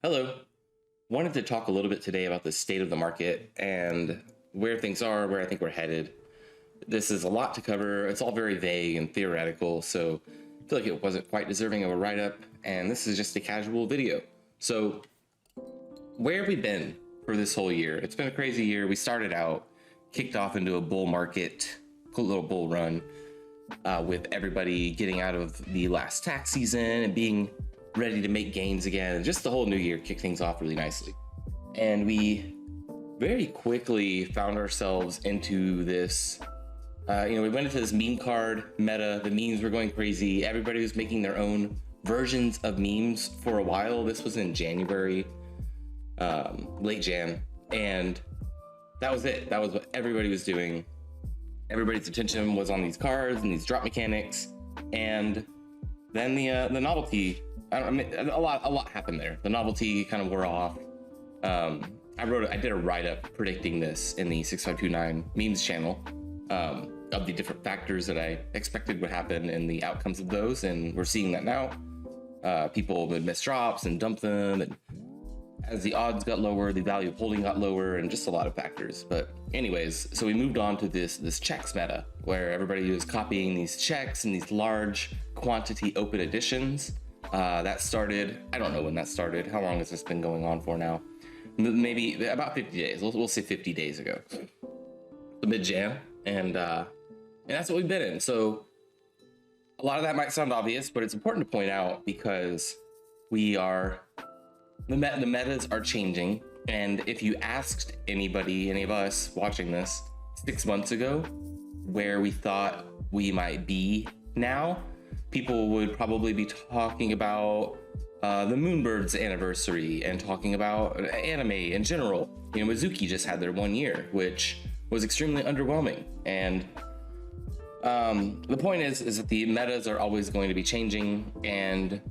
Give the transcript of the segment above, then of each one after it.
Hello. Wanted to talk a little bit today about the state of the market and where things are, where I think we're headed. This is a lot to cover. It's all very vague and theoretical, so I feel like it wasn't quite deserving of a write-up, and this is just a casual video. So, where have we been for this whole year? It's been a crazy year. We started out, kicked off into a bull market, a little bull run, with everybody getting out of the last tax season and being ready to make gains again. Just the whole new year kicked things off really nicely. And we very quickly found ourselves into this, we went into this meme card meta. The memes were going crazy. Everybody was making their own versions of memes for a while. This was in January, late Jan. And that was it. That was what everybody was doing. Everybody's attention was on these cards and these drop mechanics. And then the novelty, a lot happened there. The novelty kind of wore off. I did a write-up predicting this in the 6529 memes channel, of the different factors that I expected would happen and the outcomes of those, and we're seeing that now. People would miss drops and dump them, and as the odds got lower, the value of holding got lower, and just a lot of factors. But anyways, so we moved on to this checks meta, where everybody was copying these checks and these large quantity open editions. That started, I don't know when that started. How long has this been going on for now? Maybe about 50 days. We'll say 50 days ago. The mid-Jan. And that's what we've been in. So a lot of that might sound obvious, but it's important to point out because the metas are changing. And if you asked anybody, any of us watching this 6 months ago, where we thought we might be now, people would probably be talking about the Moonbird's anniversary and talking about anime in general. Mizuki just had their 1 year, which was extremely underwhelming. And the point is that the metas are always going to be changing, and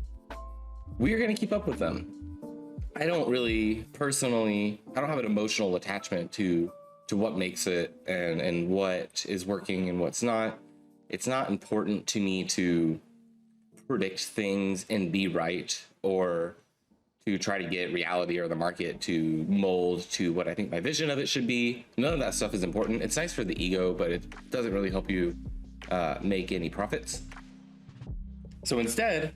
we're going to keep up with them. I don't have an emotional attachment to what makes it and what is working and what's not. It's not important to me to predict things and be right, or to try to get reality or the market to mold to what I think my vision of it should be. None of that stuff is important. It's nice for the ego, but it doesn't really help you make any profits. So instead,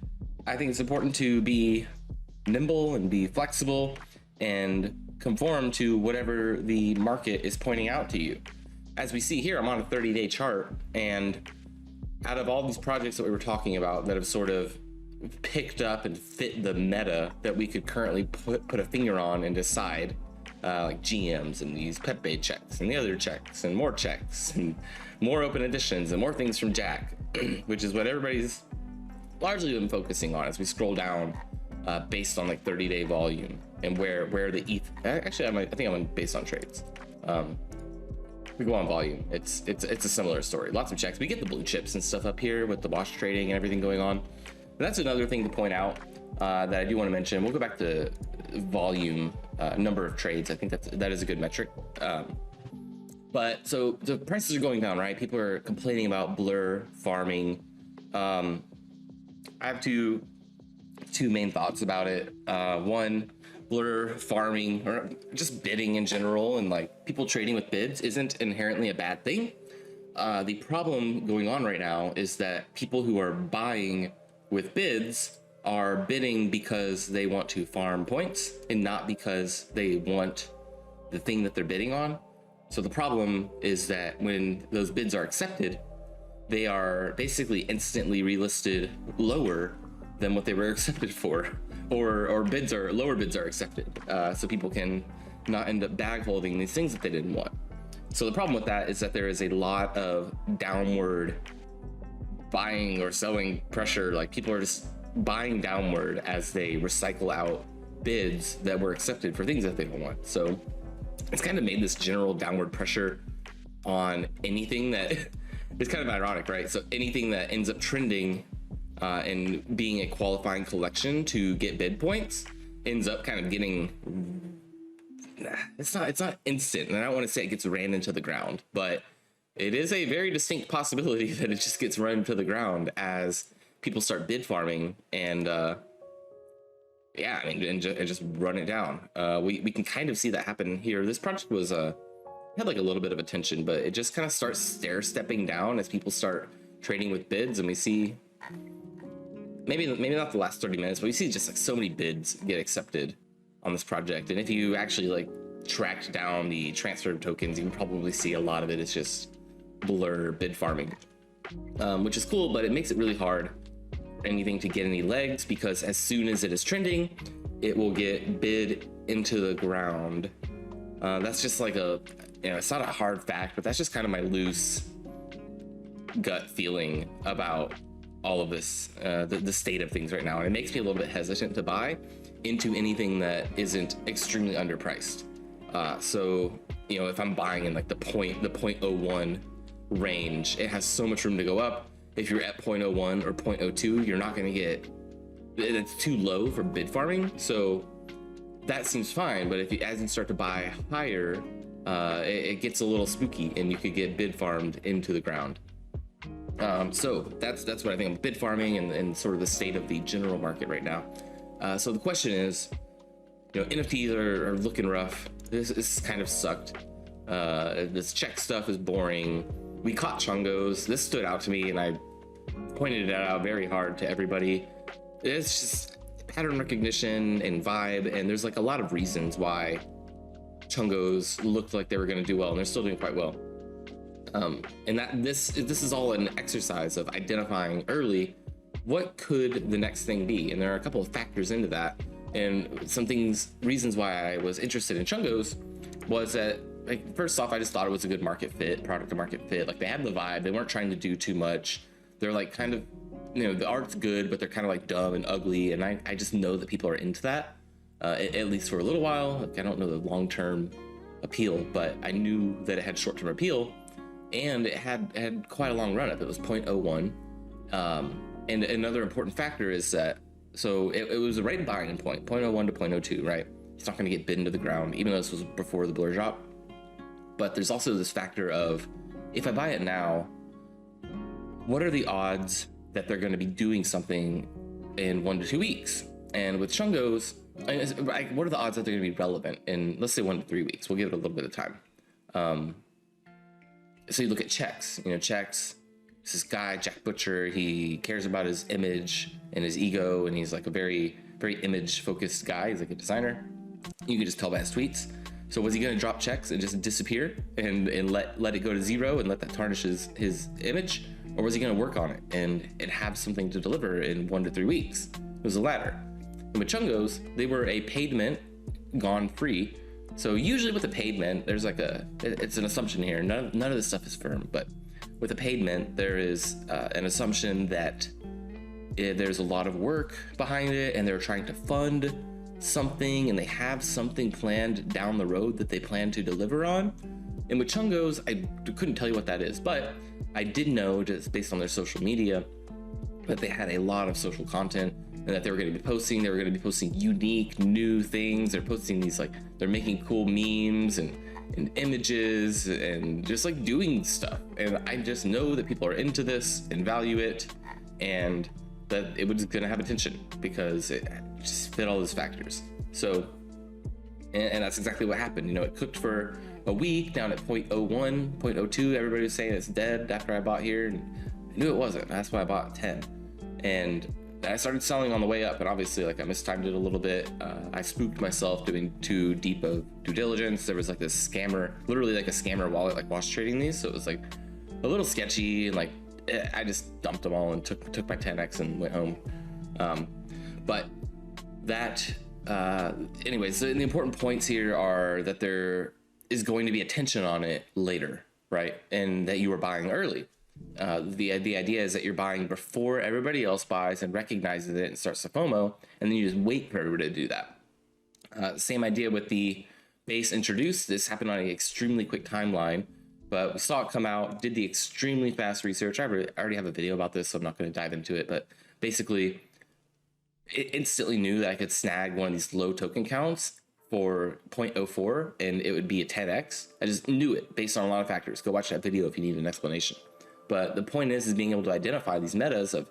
I think it's important to be nimble and be flexible and conform to whatever the market is pointing out to you. As we see here, I'm on a 30-day chart, and out of all these projects that we were talking about that have sort of picked up and fit the meta that we could currently put a finger on and decide, like GMs and these Pepe checks and the other checks and more checks and more open editions and more things from Jack, which is what everybody's largely been focusing on as we scroll down, based on like 30-day volume and where the ETH. Actually, I think I'm based on trades. We go on volume. It's a similar story. Lots of checks. We get the blue chips and stuff up here with the wash trading and everything going on. And that's another thing to point out, that I do want to mention. We'll go back to volume, number of trades. I think that is a good metric. But so the prices are going down, right? People are complaining about blur farming. I have two main thoughts about it. One, blur farming, or just bidding in general, and like people trading with bids isn't inherently a bad thing. The problem going on right now is that people who are buying with bids are bidding because they want to farm points and not because they want the thing that they're bidding on. So the problem is that when those bids are accepted, they are basically instantly relisted lower than what they were accepted for, or lower bids are accepted, so people can not end up bag holding these things that they didn't want. So the problem with that is that there is a lot of downward buying or selling pressure. Like people are just buying downward as they recycle out bids that were accepted for things that they don't want. So it's kind of made this general downward pressure on anything that it's kind of ironic, right? So anything that ends up trending and being a qualifying collection to get bid points ends up kind of getting, it's not instant, and I don't want to say it gets ran into the ground, but it is a very distinct possibility that it just gets run into the ground as people start bid farming and Yeah, I mean, and just run it down. We can kind of see that happen here. This project was had like a little bit of attention, but it just kind of starts stair stepping down as people start trading with bids, and we see maybe not the last 30 minutes, but we see just like so many bids get accepted on this project. And if you actually like tracked down the transfer of tokens, you can probably see a lot of it is just blur bid farming, which is cool, but it makes it really hard for anything to get any legs, because as soon as it is trending, it will get bid into the ground. That's just like it's not a hard fact, but that's just kind of my loose gut feeling about all of this, the state of things right now. And it makes me a little bit hesitant to buy into anything that isn't extremely underpriced. So, if I'm buying in like the 0.01 range, it has so much room to go up. If you're at 0.01 or 0.02, you're not going to get, it's too low for bid farming. So that seems fine. But as you start to buy higher, it gets a little spooky, and you could get bid farmed into the ground. So that's what I think of bid farming and sort of the state of the general market right now. So the question is, NFTs are looking rough. This kind of sucked. This check stuff is boring. We caught chungos. This stood out to me, and I pointed it out very hard to everybody. It's just pattern recognition and vibe, and there's like a lot of reasons why chungos looked like they were going to do well, and they're still doing quite well. And that this is all an exercise of identifying early what could the next thing be, and there are a couple of factors into that. And reasons why I was interested in chungos was that, like, first off, I just thought it was a good product to market fit. Like, they had the vibe, they weren't trying to do too much. They're like kind of, the art's good, but they're kind of like dumb and ugly, and I just know that people are into that, at least for a little while. Like, I don't know the long-term appeal, but I knew that it had short-term appeal, and it had quite a long run-up. It was 0.01. And another important factor is that, so it was a right buying point, 0.01 to 0.02, right? It's not going to get bid into the ground, even though this was before the blur drop. But there's also this factor of, if I buy it now, what are the odds that they're going to be doing something in 1 to 2 weeks? And with chungos, what are the odds that they're going to be relevant in, let's say, 1 to 3 weeks? We'll give it a little bit of time. So you look at checks. Checks, this guy, Jack Butcher, he cares about his image and his ego, and he's like a very, very image-focused guy. He's like a designer. You can just tell by his tweets. So was he going to drop checks and just disappear and let it go to zero and let that tarnish his image? Or was he going to work on it and have something to deliver in 1 to 3 weeks? It was the latter. And with chungos, they were a paid mint gone free. So usually with a paid mint, there's like it's an assumption here. None of this stuff is firm, but with a paid mint, there is an assumption that there's a lot of work behind it, and they're trying to fund something, and they have something planned down the road that they plan to deliver on. And with chungos, I couldn't tell you what that is, but I did know, just based on their social media, that they had a lot of social content, and that they were going to be posting unique new things. They're posting these, like, they're making cool memes and images and just like doing stuff. And I just know that people are into this and value it, and that it was going to have attention because it just fit all those factors. So, and that's exactly what happened. It cooked for a week down at 0.01, 0.02. Everybody was saying it's dead after I bought here, and I knew it wasn't. That's why I bought 10. And I started selling on the way up, and obviously, like, I mistimed it a little bit. I spooked myself doing too deep of due diligence. There was like this scammer, literally like a scammer wallet, like wash trading these. So it was like a little sketchy, and like I just dumped them all and took my 10x and went home. But that, anyways, so the important points here are that there is going to be attention on it later, right? And that you are buying early. The idea is that you're buying before everybody else buys and recognizes it and starts to FOMO, and then you just wait for everybody to do that. Same idea with the base introduced. This happened on an extremely quick timeline, but we saw it come out, did the extremely fast research. I already have a video about this, so I'm not going to dive into it, but basically it instantly knew that I could snag one of these low token counts for 0.04 and it would be a 10x. I just knew it based on a lot of factors. Go watch that video if you need an explanation. But the point is being able to identify these metas of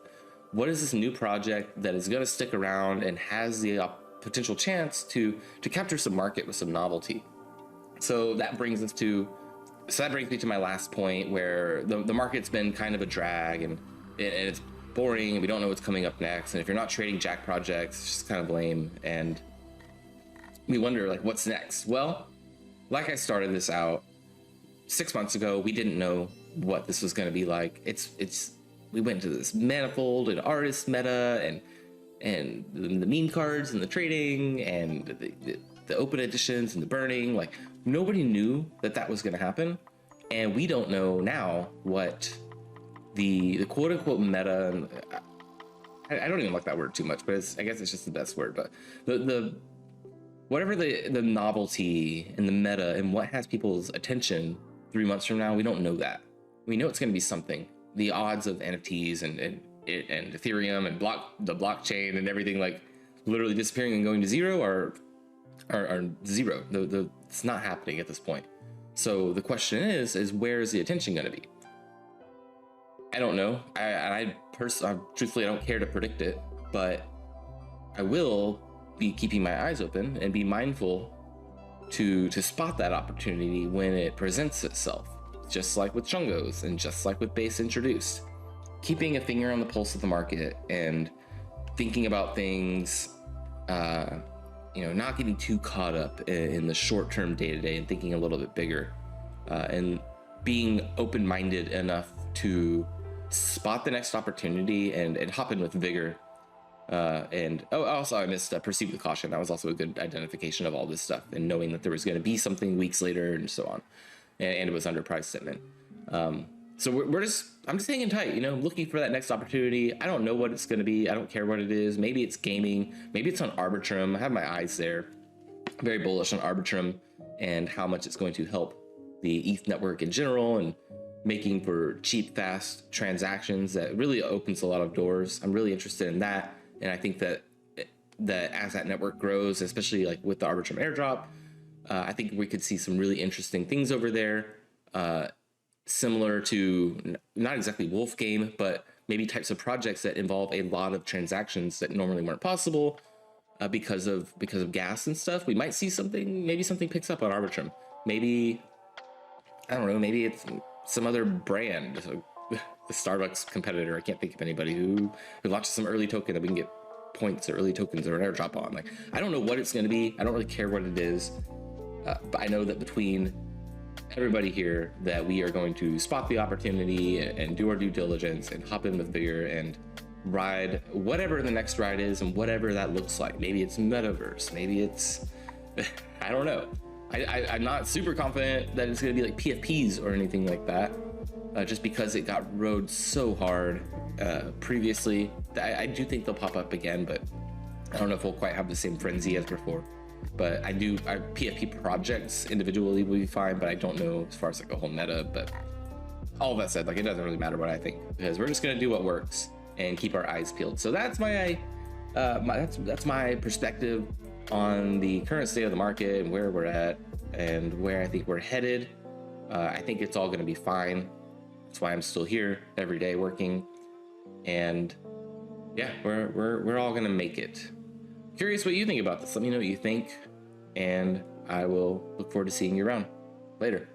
what is this new project that is going to stick around and has the potential chance to capture some market with some novelty. So that brings me to my last point, where the market's been kind of a drag, and it's boring, and we don't know what's coming up next. And if you're not trading Jack projects, it's just kind of lame. And we wonder, like, what's next? Well, like I started this out 6 months ago, we didn't know what this was going to be like. We went into this manifold and artist meta, and the meme cards and the trading and the open editions and the burning. Like, nobody knew that was going to happen, and we don't know now what the quote unquote meta. And I don't even like that word too much, but I guess it's just the best word. But the whatever the novelty and the meta and what has people's attention 3 months from now, we don't know that. We know it's going to be something. The odds of NFTs and Ethereum and the blockchain and everything, like, literally disappearing and going to zero are zero. It's not happening at this point. So the question is where is the attention going to be? I don't know. I truthfully, I don't care to predict it, but I will be keeping my eyes open and be mindful to spot that opportunity when it presents itself. Just like with Chungos and just like with Base Introduced, keeping a finger on the pulse of the market and thinking about things, not getting too caught up in the short-term day-to-day, and thinking a little bit bigger, and being open-minded enough to spot the next opportunity and hop in with vigor. Also, I missed proceed with caution. That was also a good identification of all this stuff, and knowing that there was going to be something weeks later and so on, and it was underpriced sentiment. So I'm just hanging tight, looking for that next opportunity. I don't know what it's going to be. I don't care what it is. Maybe it's gaming. Maybe it's on Arbitrum. I have my eyes there. I'm very bullish on Arbitrum and how much it's going to help the ETH network in general, and making for cheap, fast transactions. That really opens a lot of doors. I'm really interested in that. And I think that as that network grows, especially like with the Arbitrum airdrop, I think we could see some really interesting things over there. Similar to not exactly Wolf Game, but maybe types of projects that involve a lot of transactions that normally weren't possible because of gas and stuff. We might see something. Maybe something picks up on Arbitrum. Maybe, I don't know. Maybe it's some other brand, the Starbucks competitor. I can't think of anybody who launches some early token that we can get points or early tokens or an airdrop on. Like, I don't know what it's going to be. I don't really care what it is, but I know that between everybody here, that we are going to spot the opportunity and do our due diligence and hop in with vigor and ride whatever the next ride is, and whatever that looks like. Maybe it's metaverse, maybe it's I don't know. I'm not super confident that it's going to be like PFPs or anything like that, just because it got rode so hard previously. I do think they'll pop up again, but I don't know if we'll quite have the same frenzy as before. But our PFP projects individually will be fine, but I don't know as far as like a whole meta. But all that said, like, it doesn't really matter what I think, because we're just gonna do what works and keep our eyes peeled. So that's that's my perspective on the current state of the market and where we're at and where I think we're headed. I think it's all gonna be fine. That's why I'm still here every day working, and yeah, we're all gonna make it. Curious what you think about this. Let me know what you think, and I will look forward to seeing you around later.